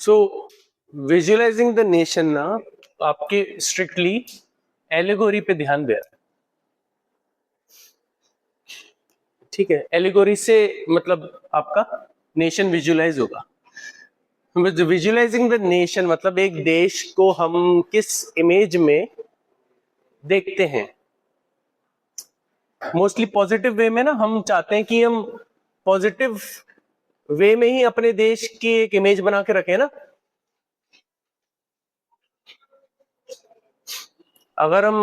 So visualising the nation ना आपके strictly allegory पे ध्यान दे रहा है, ठीक है। एलिगोरी से मतलब आपका नेशन विजुअलाइज होगा। विजुअलाइजिंग द नेशन मतलब एक देश को हम किस इमेज में देखते हैं। मोस्टली पॉजिटिव वे में ना, हम चाहते हैं कि हम पॉजिटिव वे में ही अपने देश की एक इमेज बना के रखें ना। अगर हम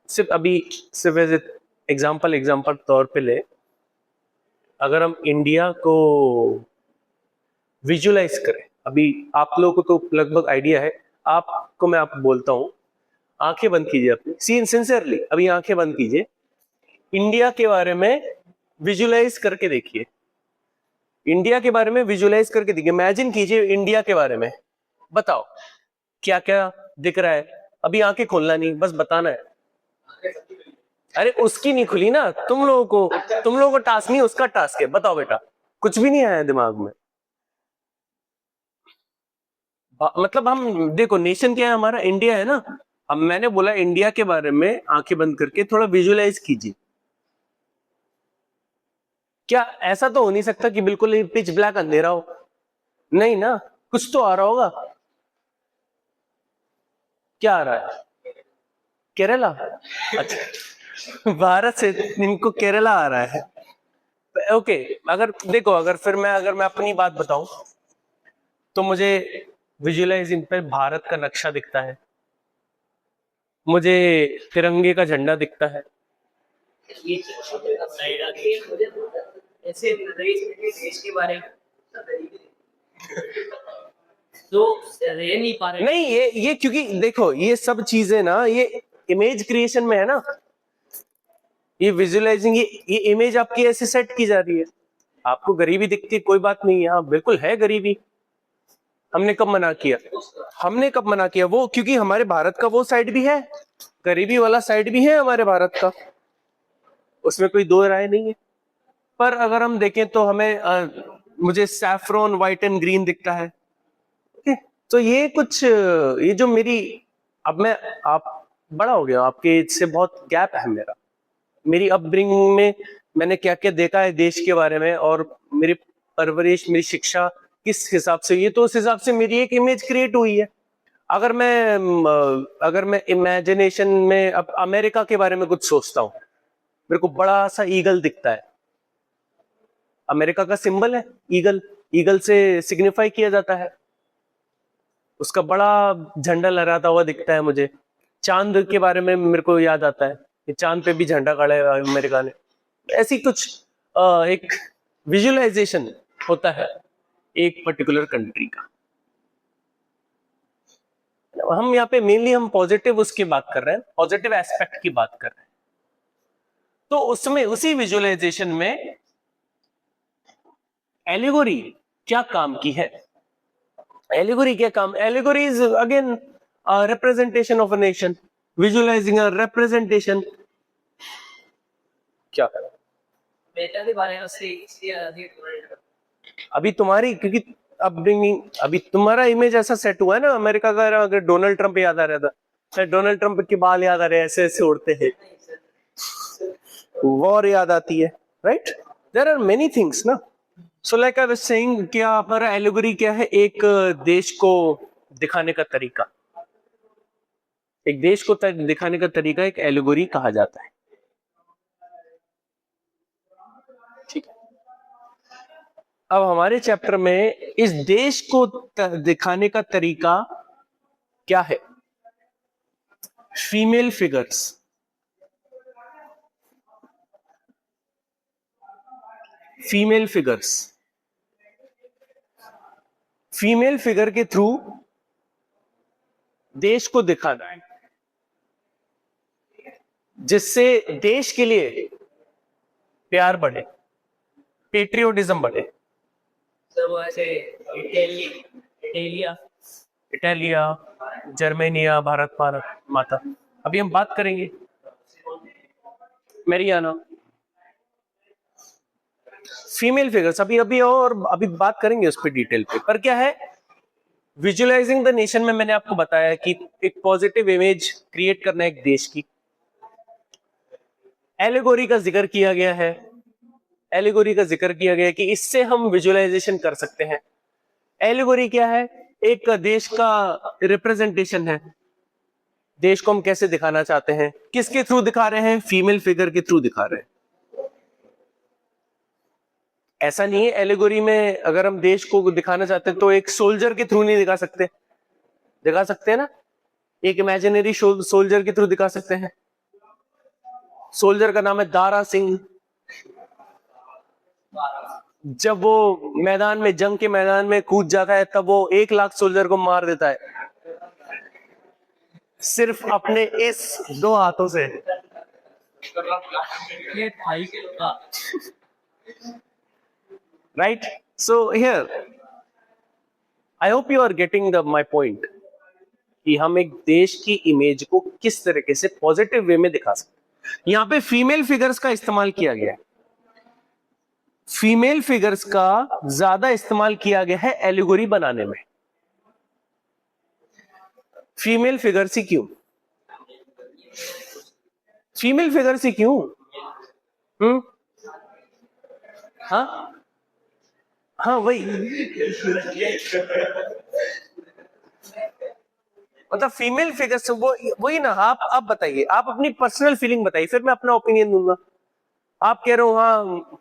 सिर्फ एज एग्जाम्पल तौर पे ले, अगर हम इंडिया को विजुअलाइज करें, अभी आप लोगों को तो लगभग आइडिया है, आपको मैं बोलता हूं, आंखें बंद कीजिए अपनी, सिंसियरली अभी आंखें बंद कीजिए, इंडिया के बारे में विजुअलाइज करके देखिए। इंडिया के बारे में विजुअलाइज करके देखिए, इमेजिन कीजिए इंडिया के बारे में, बताओ क्या क्या दिख रहा है। अभी आंखें खोलना नहीं, बस बताना है। अरे उसकी नहीं खुली ना, तुम लोगों को टास्क नहीं, उसका टास्क है। बताओ बेटा, कुछ भी नहीं आया दिमाग में। मतलब हम देखो, नेशन क्या है हमारा, इंडिया है ना। अब मैंने बोला इंडिया के बारे में आंखें बंद करके थोड़ा विजुअलाइज कीजिए। क्या ऐसा तो हो नहीं सकता कि बिल्कुल ही पिच ब्लैक अंधेरा हो, नहीं ना, कुछ तो आ रहा होगा। क्या आ रहा है? केरला? अच्छा, भारत से इनको केरला आ रहा है। ओके, अगर देखो, अगर मैं अपनी बात बताऊं तो मुझे विजुअलाइजिंग पे भारत का नक्शा दिखता है, मुझे तिरंगे का झंडा दिखता है। ये ऐसे देश के बारे में तो रह नहीं पा रहे। नहीं, ये क्योंकि देखो, ये सब चीजें ना, ये इमेज क्रिएशन में है ना, ये विजुअलाइजिंग, ये इमेज आपकी ऐसे सेट की जा रही है। आपको गरीबी दिखती है, कोई बात नहीं है, हाँ बिल्कुल है गरीबी। हमने कब मना किया? वो क्योंकि हमारे भारत का वो साइड भी है, गरीबी वाला साइड भी है हमारे भारत का, उसमें कोई दो राय नहीं है। पर अगर हम देखें तो हमें मुझे सैफ्रॉन व्हाइट एंड ग्रीन दिखता है। ओके, तो ये कुछ ये जो मेरी, अब मैं, आप बड़ा हो गया, आपके एज से बहुत गैप है मेरा, मेरी अपब्रिंगिंग में मैंने क्या क्या देखा है देश के बारे में, और मेरी परवरिश, मेरी शिक्षा किस हिसाब से, ये तो उस हिसाब से मेरी एक इमेज क्रिएट हुई है। अगर मैं इमेजिनेशन में अब अमेरिका के बारे में कुछ सोचता हूँ, मेरे को बड़ा सा ईगल दिखता है, अमेरिका का सिंबल है ईगल, ईगल से सिग्निफाई किया जाता है, उसका बड़ा झंडा लहराता हुआ दिखता है मुझे। चांद के बारे में मेरे को याद आता है कि चांद पे भी झंडा गाड़ा है अमेरिका ने। ऐसी कुछ एक विजुअलाइजेशन होता है एक पर्टिकुलर कंट्री का। हम यहाँ पे मेनली हम पॉजिटिव उसकी बात कर रहे हैं, पॉजिटिव एस्पेक्ट की बात कर रहे हैं। तो उसमें उसी विजुअलाइजेशन में एलिगोरी क्या काम की है? एलिगोरी क्या काम? Allegory is again representation of a nation, visualising a representation. क्या बेटा के बारे में अभी तुम्हारी, क्योंकि अपब्रिंगिंग, अभी तुम्हारा इमेज ऐसा सेट हुआ है ना अमेरिका का, अगर डोनाल्ड ट्रंप याद आ रहा था, शायद डोनाल्ड ट्रंप के बाल याद आ रहे हैं, ऐसे ऐसे उड़ते हैं, वॉर याद आती है, right? There are many things ना। So like I was saying, क्या हमारा एलिगोरी क्या है? एक देश को दिखाने का तरीका, एक देश को दिखाने का तरीका एक एलिगोरी कहा जाता है, ठीक है। अब हमारे चैप्टर में इस देश को दिखाने का तरीका क्या है? Female figures, female figures, female figure के थ्रू देश को दिखाना है, जिससे देश के लिए प्यार बढ़े, पेट्रियोटिज्म बढ़े। सब ऐसे इटालिया, इटालिया, जर्मेनिया, भारत माता। अभी हम बात करेंगे मेरियाना, फीमेल फिगर्स, अभी अभी और अभी बात करेंगे उस पर डिटेल पे। पर क्या है, विजुअलाइजिंग द नेशन में मैंने आपको बताया कि एक पॉजिटिव इमेज क्रिएट करना एक देश की। एलिगोरी का जिक्र किया गया है, एलिगोरी का जिक्र किया गया है कि इससे हम विजुअलाइजेशन कर सकते हैं। एलिगोरी क्या है? एक देश का रिप्रेजेंटेशन है। देश को हम कैसे दिखाना चाहते हैं, किसके थ्रू दिखा रहे हैं? फीमेल फिगर के थ्रू दिखा रहे हैं। ऐसा नहीं है एलिगोरी में अगर हम देश को दिखाना चाहते हैं तो एक सोल्जर के थ्रू नहीं दिखा सकते, दिखा सकते हैं ना, एक इमेजिनरी सोल्जर के थ्रू दिखा सकते हैं। सोल्जर का नाम है दारा सिंह। जब वो मैदान में, जंग के मैदान में कूद जाता है तब वो 1 लाख सोल्जर को मार देता है सिर्फ अपने इस 2 हाथों से। Right? So here I hope you are getting the my point कि हम एक देश की इमेज को किस तरीके से पॉजिटिव वे में दिखा सकते हैं। यहां पे फीमेल फिगर्स का इस्तेमाल किया गया है, फीमेल फिगर्स का ज्यादा इस्तेमाल किया गया है एलिगोरी बनाने में। फीमेल फिगर्स ही क्यों? फीमेल फिगर्स ही क्यों? हाँ हाँ वही मतलब फीमेल फिगर्स वो वही ना। आप बताइए, आप अपनी पर्सनल फीलिंग बताइए, फिर मैं अपना ओपिनियन दूंगा। आप कह रहे हो हाँ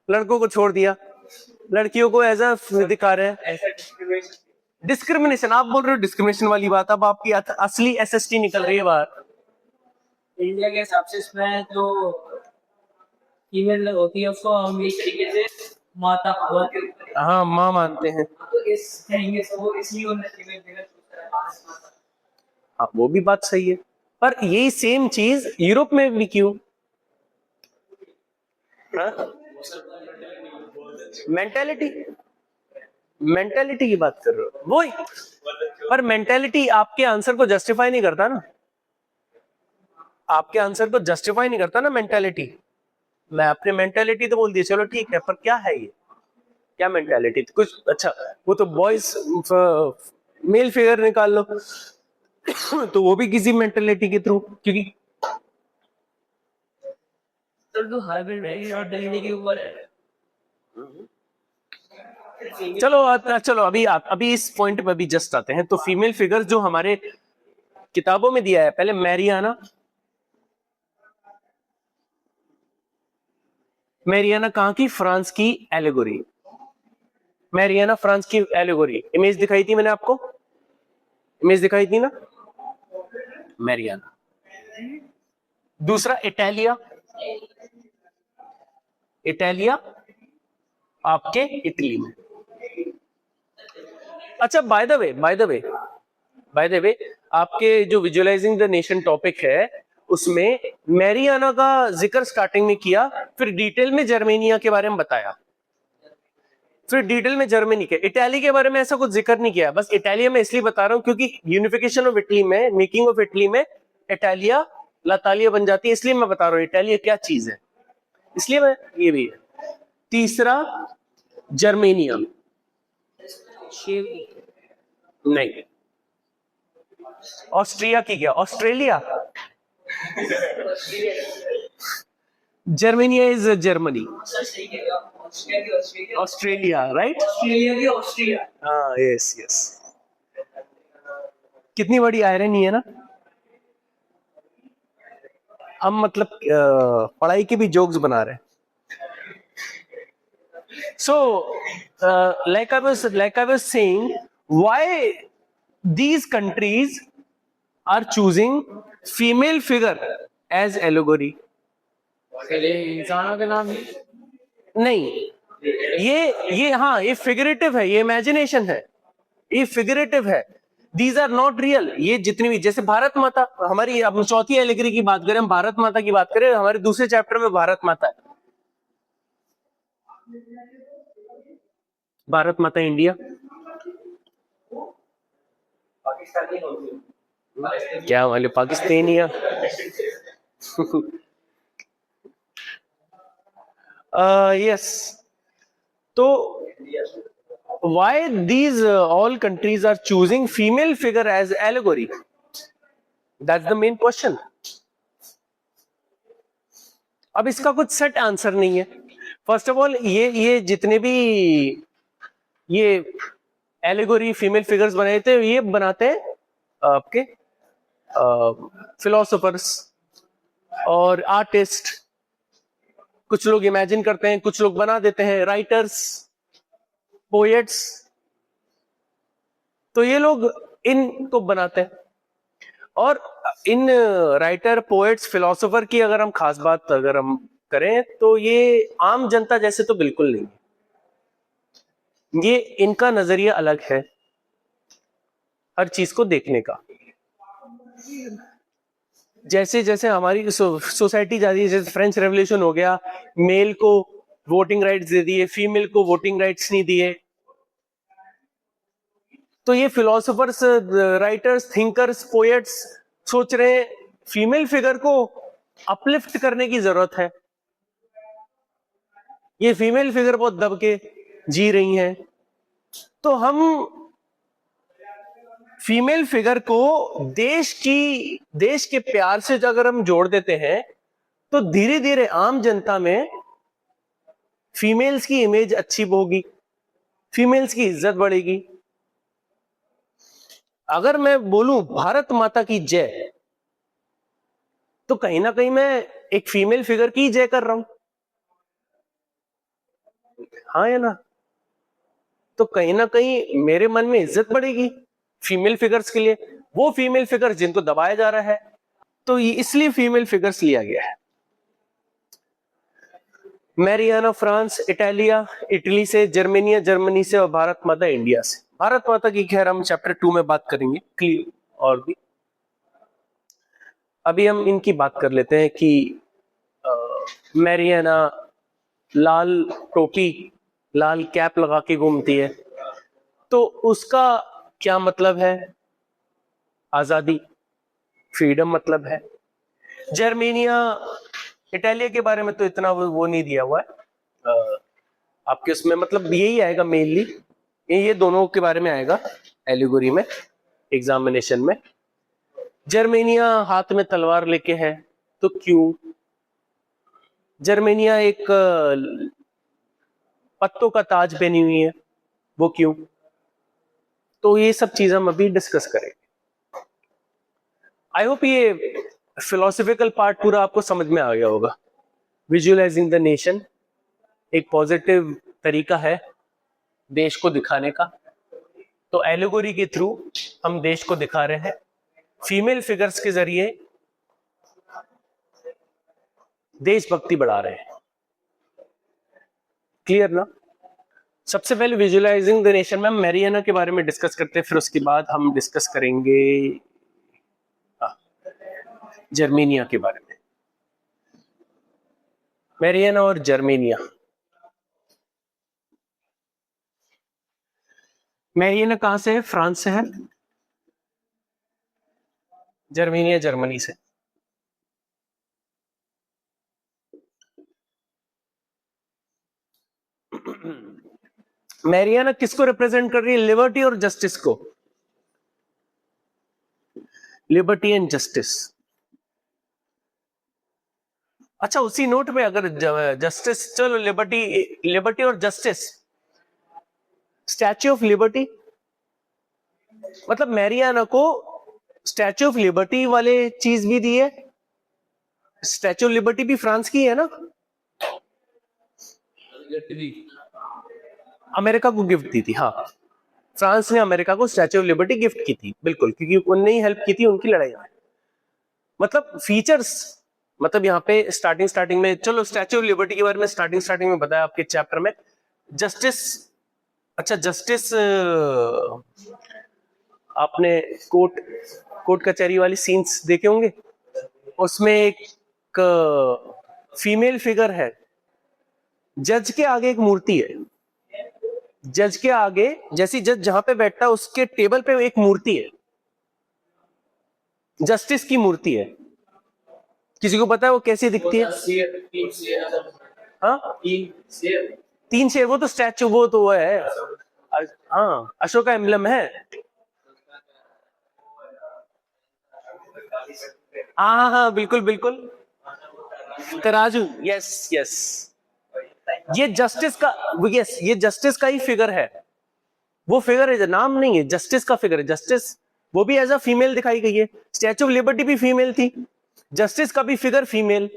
लड़कों को छोड़ दिया, लड़कियों को एज अ दिखा रहे हैं। डिस्क्रिमिनेशन आप बोल रहे हो, डिस्क्रिमिनेशन वाली बात। अब आपकी असली एसएसटी निकल रही है बाहर। इंडिया के हिसाब से इसमें जो फीमेल होती है उसको हम इस तरीके से माता हाँ माँ मानते हैं, तो इस कहेंगे तो वो इसलिए उन्हें फीमेल फिगर चूज करा। हाँ वो भी बात सही है, पर यही सेम चीज यूरोप में भी क्यों? मेंटेलिटी, मेंटेलिटी की बात कर रहे हो वही, पर मेंटेलिटी आपके आंसर को जस्टिफाई नहीं करता ना, आपके आंसर को जस्टिफाई नहीं करता ना मेंटेलिटी। मैं अपने मेंटेलिटी तो बोल दिया, चलो ठीक है, पर क्या है ये, क्या मेंटेलिटी? कुछ अच्छा वो तो बॉयज मेल फिगर निकाल लो तो वो भी किसी मेंटेलिटी के थ्रू, क्योंकि तो हाइब्रिड है और डिग्री के ऊपर है। चलो अभी इस पॉइंट पे अभी जस्ट आते हैं। तो फीमेल फिगर्स जो हमारे किताबों में दिया है, पहले मैरियाना, मैरियाना कहां की? फ्रांस की एलिगोरी। मैरियाना फ्रांस की एलिगोरी, इमेज दिखाई थी मैंने आपको, इमेज दिखाई थी ना, मैरियाना। दूसरा इटालिया, इटालिया आपके इटली में। अच्छा बाय द वे, आपके जो विजुअलाइजिंग द नेशन टॉपिक है उसमें मैरियाना का जिक्र स्टार्टिंग में किया, फिर डिटेल में जर्मेनिया के बारे में बताया, फिर डिटेल में जर्मनी के, इटाली के बारे में ऐसा कुछ जिक्र नहीं किया। बस इटालिया में इसलिए बता रहा हूं क्योंकि यूनिफिकेशन ऑफ इटली में, मेकिंग ऑफ इटली में इटालिया लातालिया बन जाती है, इसलिए मैं बता रहा हूं इटालिया क्या चीज है, इसलिए मैं ये भी है। तीसरा जर्मेनिया, नहीं ऑस्ट्रिया की क्या? Australia, Germania is Germany, Australia right, Australia हाँ यस यस। कितनी बड़ी आयरनी है ना, हम मतलब पढ़ाई के भी जोक्स बना रहे हैं। So, like I was saying, why these countries are choosing female figure as allegory? इंसानों के नाम नहीं, ये हाँ ये फिगरेटिव है, ये इमेजिनेशन है, ये फिगरेटिव है, दीज आर नॉट रियल। ये जितनी भी, जैसे भारत माता हमारी, अब चौथी एलिगरी की बात करें, हम भारत माता की बात करें, हमारे दूसरे चैप्टर में भारत माता है, भारत माता इंडिया, क्या वाले पाकिस्तानिया यस। तो why these all countries are choosing female figure as allegory? That's the main question. अब इसका कुछ सेट आंसर नहीं है. फर्स्ट ऑफ ऑल ये जितने भी ये एलिगोरी फीमेल फिगर्स बनाए थे, ये बनाते हैं आपके फिलोसोफर्स और आर्टिस्ट. कुछ लोग इमेजिन करते हैं, कुछ लोग बना देते हैं, राइटर्स, पोएट्स. तो ये लोग इनको बनाते हैं. और इन राइटर, पोएट्स, फिलोसोफर की अगर हम खास बात अगर हम करें तो ये आम जनता जैसे तो बिल्कुल नहीं. ये इनका नजरिया अलग है हर चीज को देखने का. जैसे जैसे हमारी सोसाइटी जा रही है, जैसे फ्रेंच रेवोल्यूशन हो गया, मेल को वोटिंग राइट्स दे दिए, फीमेल को वोटिंग राइट्स नहीं दिए. तो ये फिलोसोफर्स, राइटर्स, थिंकर्स, पोएट्स सोच रहे हैं फीमेल फिगर को अपलिफ्ट करने की जरूरत है. ये फीमेल फिगर बहुत दब के जी रही हैं. तो हम फीमेल फिगर को देश के प्यार से अगर हम जोड़ देते हैं तो धीरे धीरे आम जनता में फीमेल्स की इमेज अच्छी होगी, फीमेल्स की इज्जत बढ़ेगी. अगर मैं बोलूं भारत माता की जय, तो कहीं ना कहीं मैं एक फीमेल फिगर की जय कर रहा हूं. हाँ या ना? तो कहीं ना कहीं मेरे मन में इज्जत बढ़ेगी फीमेल फिगर्स के लिए. वो फीमेल फिगर्स जिनको दबाया जा रहा है, तो इसलिए फीमेल फिगर्स लिया गया है. मैरियाना फ्रांस, इटली से, जर्मनी से, और भारत माता इंडिया से. भारत माता की खैर हम चैप्टर 2 में बात करेंगे क्लियर. और भी अभी हम इनकी बात कर लेते हैं कि मैरियाना लाल टोपी, लाल कैप लगा के घूमती है, तो उसका क्या मतलब है? आजादी, फ्रीडम मतलब है. जर्मेनिया, इटालिया के बारे में तो इतना वो नहीं दिया हुआ है आपके उसमें, मतलब यही आएगा मेनली, ये दोनों के बारे में आएगा एलिगोरी में, एग्जामिनेशन में. जर्मेनिया हाथ में तलवार लेके है, तो क्यों? जर्मेनिया एक पत्तों का ताज पहनी हुई है, वो क्यों? तो ये सब चीज हम अभी डिस्कस करेंगे. आई होप ये फिलोसॉफिकल पार्ट पूरा आपको समझ में आ गया होगा. विजुअलाइजिंग द नेशन एक पॉजिटिव तरीका है देश को दिखाने का. तो एलिगोरी के थ्रू हम देश को दिखा रहे हैं, फीमेल फिगर्स के जरिए देशभक्ति बढ़ा रहे हैं. क्लियर ना? सबसे पहले विजुअलाइजिंग द नेशन में मैरियाना के बारे में डिस्कस करते हैं, फिर उसके बाद हम डिस्कस करेंगे जर्मेनिया के बारे में. मैरियाना और जर्मेनिया. मैरियाना कहां से है? फ्रांस से है. जर्मेनिया जर्मनी से. मैरियाना किसको रिप्रेजेंट कर रही है? लिबर्टी और जस्टिस को. Liberty and justice. अच्छा, उसी नोट में अगर जस्टिस, चलो लिबर्टी और जस्टिस, स्टैच्यू ऑफ लिबर्टी, मतलब मैरियाना को स्टैच्यू ऑफ लिबर्टी वाले चीज भी दी है. स्टैच्यू ऑफ लिबर्टी भी फ्रांस की है ना? अमेरिका को गिफ्ट दी थी. हाँ, फ्रांस ने अमेरिका को स्टैच्यू ऑफ लिबर्टी गिफ्ट की थी, बिल्कुल, क्योंकि उनने ही हेल्प की थी उनकी लड़ाई में. मतलब फीचर्स, मतलब यहाँ पे स्टार्टिंग में, चलो स्टैच्यू ऑफ लिबर्टी के बारे में स्टार्टिंग में बताया आपके चैप्टर में. जस्टिस, अच्छा जस्टिस, आपने कोर्ट कचहरी वाली सीन्स देखे होंगे, उसमें एक फीमेल फिगर है, जज के आगे एक मूर्ति है. जज के आगे, जैसी जज जहां पे बैठता है उसके टेबल पे एक मूर्ति है, जस्टिस की मूर्ति है. किसी को पता है वो कैसी दिखती है? हाँ, 3 शेर, वो तो स्टैचू, वो तो है. हाँ, अशोक का एम्बलम है। हाँ हाँ हाँ, बिल्कुल बिल्कुल, तराजू, यस यस, ये जस्टिस का, यस ये जस्टिस का ही फिगर है, वो फिगर है, नाम नहीं है, जस्टिस का फिगर है, जस्टिस वो भी एज अ फीमेल दिखाई गई है, स्टैचू ऑफ लिबर्टी भी फीमेल थी, जस्टिस का भी फिगर फीमेल,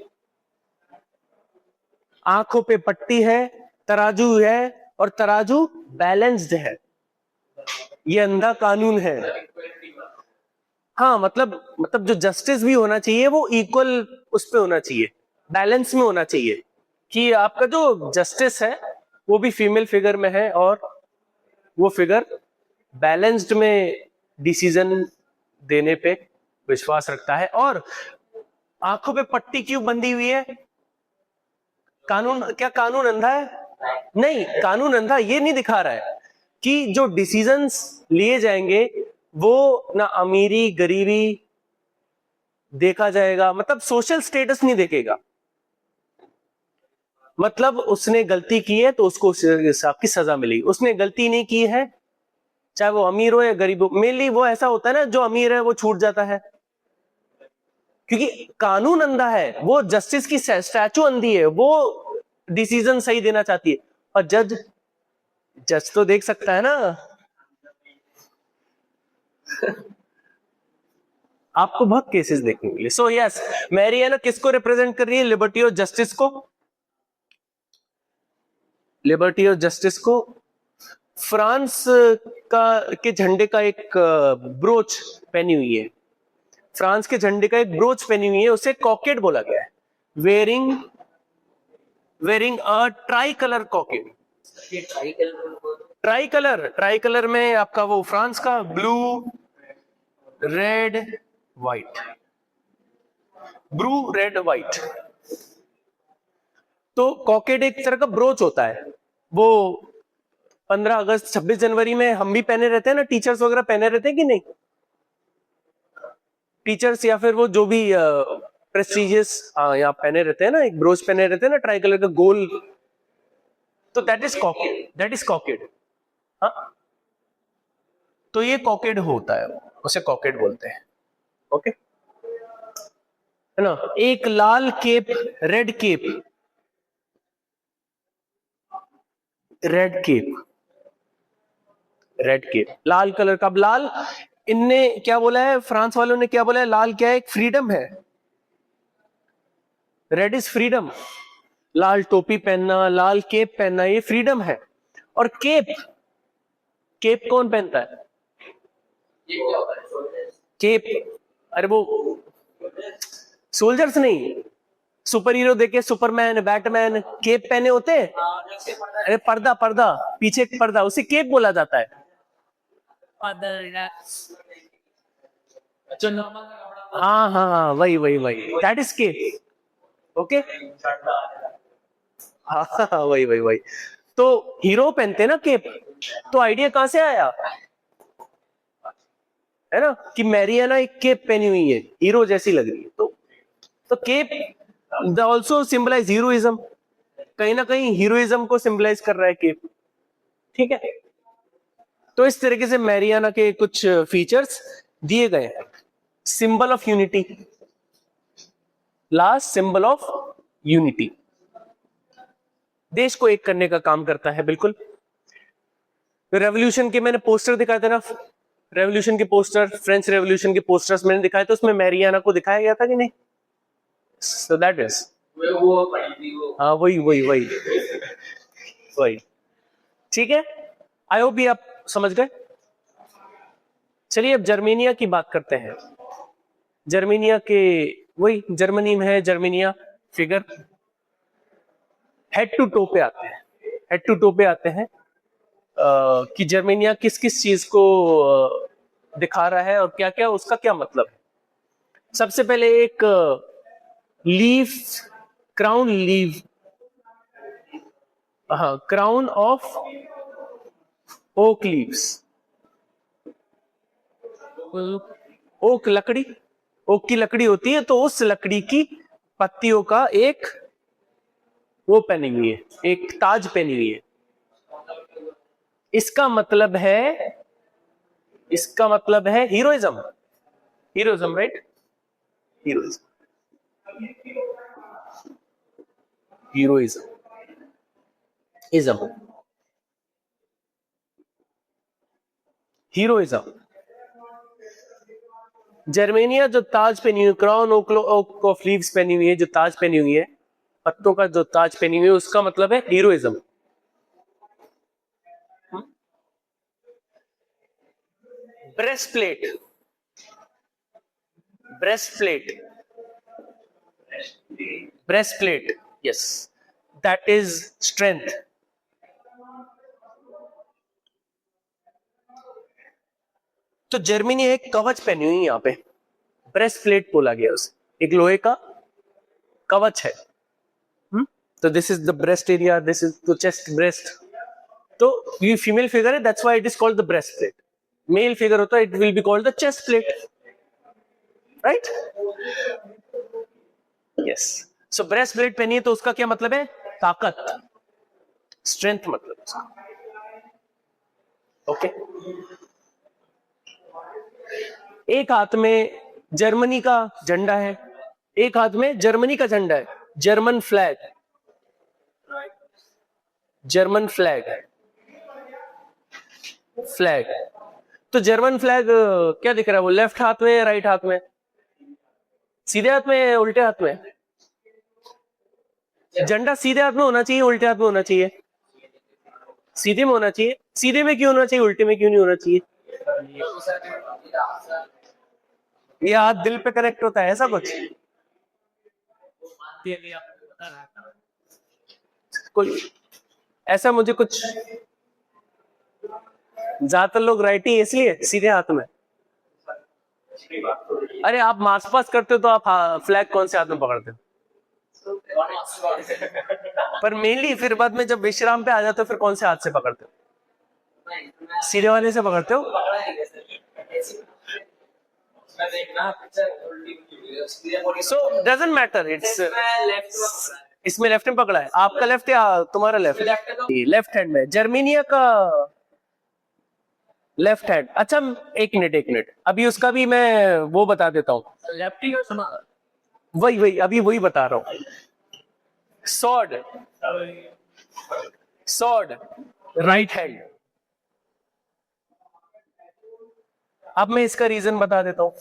आंखों पे पट्टी है, तराजू है, और तराजू बैलेंस्ड है, ये अंधा कानून है। हाँ मतलब जो जस्टिस भी होना चाहिए वो इक्वल उस पे होना चाहिए, बैलेंस में होना चाहिए, कि आपका जो जस्टिस है वो भी फीमेल फिगर में है, और वो फिगर बैलेंस्ड में डिसीजन देने पे विश्वास रखता है। और आंखों पे पट्टी क्यों बंधी हुई है? कानून, क्या कानून अंधा है? नहीं, कानून अंधा ये नहीं दिखा रहा है कि जो डिसीजंस लिए जाएंगे वो ना अमीरी गरीबी देखा जाएगा, मतलब सोशल स्टेटस नहीं देखेगा, मतलब उसने गलती की है तो उसको उस हिसाब की सजा मिलेगी, उसने गलती नहीं की है चाहे वो अमीर हो या गरीब हो, मेनली वो ऐसा होता है ना, जो अमीर है वो छूट जाता है, क्योंकि कानून अंधा है, वो जस्टिस की स्टैचू अंधी है, वो डिसीजन सही देना चाहती है, और जज जज तो देख सकता है ना। आपको बहुत केसेस देखने के लिए। सो यस, मैरी है ना किसको रिप्रेजेंट कर रही है? लिबर्टी और जस्टिस को, लिबर्टी और जस्टिस को। फ्रांस का के झंडे का एक ब्रोच पहनी हुई है, फ्रांस के झंडे का एक ब्रोच पहनी हुई है, उसे कॉकेट बोला गया है, वेयरिंग अ ट्राई कलर कॉकेट। ये ट्राई कर ट्राई कलर में आपका वो फ्रांस का blue red white, blue red white, तो कॉकेट एक तरह का ब्रोच होता है, वो 15 अगस्त 26 जनवरी में हम भी पहने रहते हैं ना, टीचर्स वगैरह पहने रहते हैं कि नहीं, टीचर्स या फिर वो जो भी प्रेस्टिजियस यहाँ पहने रहते हैं ना, एक ब्रोच पहने रहते हैं ना ट्राई कलर का गोल, तो दैट इज कॉकेड, दैट इज कॉकेड। हाँ, तो ये कॉकेड होता है, उसे कॉकेड बोलते हैं। ओके, है ना। एक लाल cape, red cape, red cape, red cape, लाल कलर का, लाल इनने क्या बोला है, फ्रांस वालों ने क्या बोला है, लाल क्या है? एक फ्रीडम है, रेड इज फ्रीडम, लाल टोपी पहनना, लाल केप पहनना, ये फ्रीडम है। और केप, केप कौन पहनता है? ये क्या होता है? केप, अरे वो सोल्जर्स नहीं, सुपर हीरो देखे, सुपरमैन बैटमैन केप पहने होते हैं, अरे पर्दा, पर्दा पीछे एक पर्दा, उसे केप बोला जाता है। जो नॉर्मल कपड़ा, हाँ हाँ हाँ, वही वही वही, दैट इज केप। ओके, हाँ हाँ हाँ, वही वही वही, तो हीरो पहनते हैं ना केप, तो आइडिया कहां से आया, है ना, कि मैरियाना एक केप पहनी हुई है, हीरो जैसी लग रही है, तो केप ऑल्सो सिंबलाइज हीरोइज्म, कहीं ना कहीं हीरोइज्म को सिंबलाइज कर रहा है केप, ठीक है। तो इस तरीके से मैरियाना के कुछ फीचर्स दिए गए हैं। Symbol of unity, last symbol of unity, देश को एक करने का काम करता है, बिल्कुल। रेवोल्यूशन के मैंने पोस्टर दिखाए थे ना, रेवोल्यूशन के पोस्टर, फ्रेंच रेवोल्यूशन के पोस्टर्स मैंने दिखाए थे, उसमें मैरियाना को दिखाया गया था कि नहीं? सो दैट इज, वो पड़ी थी वो, हाँ वही वही वही वही, ठीक है। आई होप ये आप समझ गए। चलिए अब जर्मेनिया की बात करते हैं। जर्मेनिया के, वही जर्मनी में है, Germania figure head to toe पे आते हैं, हेड टू टो पे आते हैं कि जर्मेनिया किस किस चीज को दिखा रहा है और क्या क्या उसका क्या मतलब है। सबसे पहले एक लीफ, क्राउन लीव, हाँ, crown of oak leaves, oak लकड़ी, ओक की लकड़ी होती है, तो उस लकड़ी की पत्तियों का एक वो पहनी हुई है, एक ताज पहनी हुई है, इसका मतलब है heroism, heroism, right? Heroism heroism. Germania जो ताज पहनी हुई, क्राउन ऑफ लीव्स पहनी हुई है, जो ताज पहनी हुई है, पत्तों का जो ताज पहनी हुई है, उसका मतलब है heroism. Breastplate, breastplate, yes, that is strength. तो जर्मनी एक कवच पहनी हुई है यहां पे, ब्रेस्टप्लेट बोला गया उसे, एक लोहे का कवच है। तो this is the breast area, this is the chest, breast. तो ये फीमेल फिगर है, that's why it is called the breast plate. Male figure होता है, it will be called the chest plate, right? Yes. So breast plate पहनी है तो उसका क्या मतलब है? ताकत, स्ट्रेंथ मतलब उसका। ओके। एक हाथ में जर्मनी का झंडा है, एक हाथ में जर्मनी का झंडा है, German flag, German flag, flag. तो जर्मन फ्लैग क्या दिख रहा है? वो लेफ्ट हाथ में है, राइट हाथ में, सीधे हाथ में है, उल्टे हाथ में? झंडा सीधे हाथ में होना चाहिए, उल्टे हाथ में होना चाहिए? सीधे में होना चाहिए। सीधे में क्यों होना चाहिए, उल्टे में क्यों नहीं होना चाहिए? ये हाथ दिल पे कनेक्ट होता है, ऐसा कुछ? कोई ऐसा, मुझे कुछ, ज्यादातर लोग राइटी इसलिए सीधे हाथ में। अरे आप मार्च पास करते हो तो आप फ्लैग कौन से हाथ में पकड़ते हो? पर मेनली फिर बाद में जब विश्राम पे आ जाते हो फिर कौन से हाथ से पकड़ते हो? सीधे वाले से पकड़ते हो? सो डजंट मैटर, इट्स, इसमें लेफ्ट में पकड़ा है, आपका लेफ्ट या तुम्हारा लेफ्ट? लेफ्ट हैंड में जर्मेनिया का लेफ्ट हैंड। अच्छा, एक मिनट, अभी उसका भी मैं वो बता देता हूँ। लेफ्टी और वही अभी वही बता रहा हूँ। Sword, right hand. अब मैं इसका रीजन बता देता हूँ।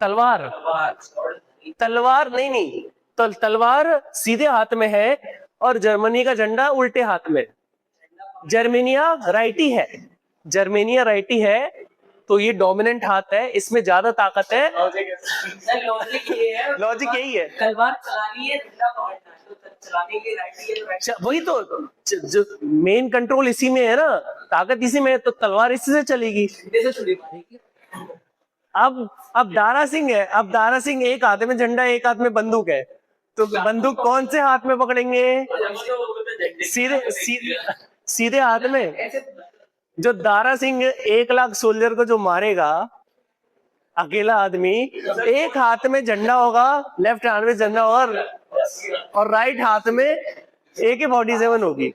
तलवार, तलवार नहीं, तो तलवार सीधे हाथ में है और जर्मनी का झंडा उल्टे हाथ में। जर्मेनिया राइटी है, तो ये डोमिनेंट हाथ है, इसमें ज्यादा ताकत है। लॉजिक यही है। तलवार चलानी है, झंडा पकड़ना है, तो चलाने के राइटी है, अच्छा, वही तो, जो मेन कंट्रोल इसी में है ना, ताकत इसी में है, तो तलवार इसी से चलेगी। जैसे छुरी मारेगी। अब दारा सिंह है, अब दारा सिंह एक हाथ में झंडा, एक हाथ में बंदूक है, तो बंदूक कौन से हाथ में पकड़ेंगे? सीधे हाथ में। जो दारा सिंह 1 लाख सोल्जर को जो मारेगा, अकेला आदमी, एक हाथ में झंडा होगा, लेफ्ट हैंड में झंडा होगा, और राइट हाथ में AK-47 होगी।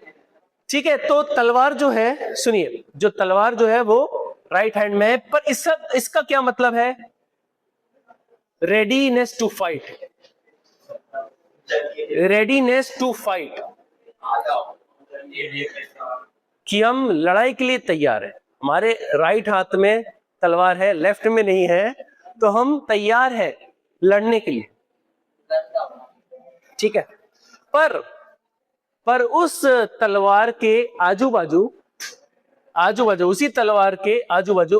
ठीक है, तो तलवार जो है, सुनिए, जो तलवार जो है वो राइट हैंड में है, पर इसका क्या मतलब है? Readiness to fight, readiness to fight, कि हम लड़ाई के लिए तैयार हैं। हमारे राइट हाथ में तलवार है, लेफ्ट में नहीं है, तो हम तैयार हैं लड़ने के लिए। ठीक है, पर उस तलवार के आजू बाजू, उसी तलवार के आजू बाजू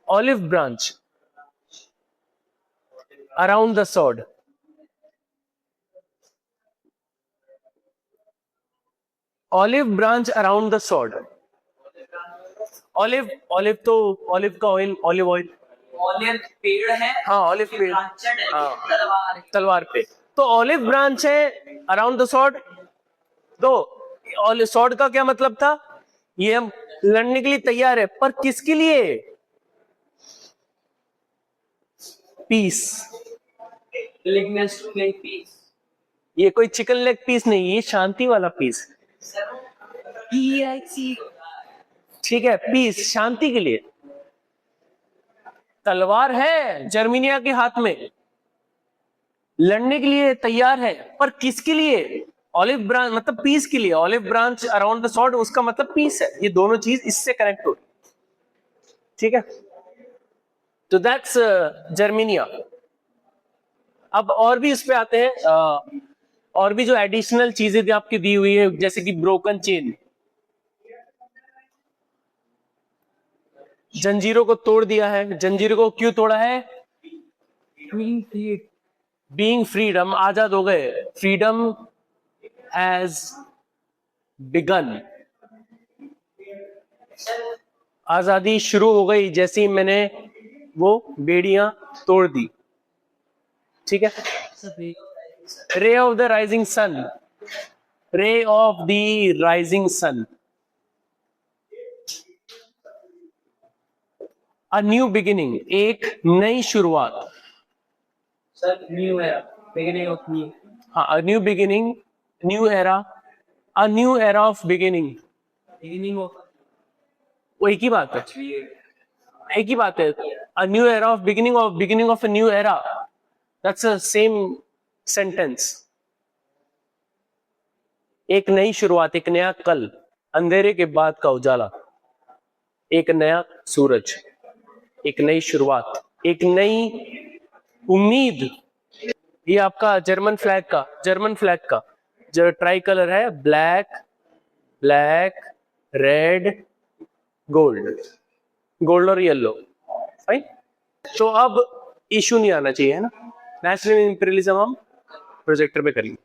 olive branch around the sword. Olive branch around the sword. Olive तो ऑलिव का ऑयल, ऑलिव ऑयल, ऑलिव पेड़ है, हाँ ऑलिव पेड़, हाँ, तलवार पे, तो ऑलिव ब्रांच है अराउंड द स्वॉर्ड। तो स्वॉर्ड का क्या मतलब था? ये हम लड़ने के लिए तैयार है, पर किसके लिए? पीस। पीस। ये कोई चिकन लेग पीस नहीं, ये शांति वाला पीस। PIC ठीक है, पीस, शांति के लिए। तलवार है जर्मनिया के हाथ में, लड़ने के लिए तैयार है, पर किसके लिए? ऑलिव ब्रांच, मतलब पीस के लिए। Olive branch around the sword, उसका मतलब पीस है। ये दोनों चीज इससे कनेक्ट हो, ठीक है। तो दैट्स जर्मनिया। अब और भी इस पे आते हैं, और भी जो एडिशनल चीजें आपकी दी हुई है, जैसे कि ब्रोकन चेन, जंजीरों को तोड़ दिया है। जंजीरों को क्यों तोड़ा है? बीइंग फ्रीडम, आजाद हो गए। फ्रीडम हैज बिगन, आजादी शुरू हो गई जैसे ही मैंने वो बेड़ियां तोड़ दी, ठीक है। रे of the rising sun, ray of the rising sun, a new beginning, एक नई शुरुआत। सर न्यू है, बिगिनिंग ऑफ न्यू। हाँ, a new beginning, new era, a new era of beginning, beginning of वो एक ही बात है, एक ही बात है। A new era of beginning of a new era, that's a same sentence. एक नई शुरुआत, एक नया कल, अंधेरे के बाद का उजाला, एक नया सूरज, एक नई शुरुआत, एक नई उम्मीद। ये आपका जर्मन फ्लैग का जो ट्राई कलर है, black, black, red, gold, gold और येलो, फाइन। तो अब इशू नहीं आना चाहिए, है ना। नेशनल इंपीरियलिज्म हम प्रोजेक्टर पे करेंगे।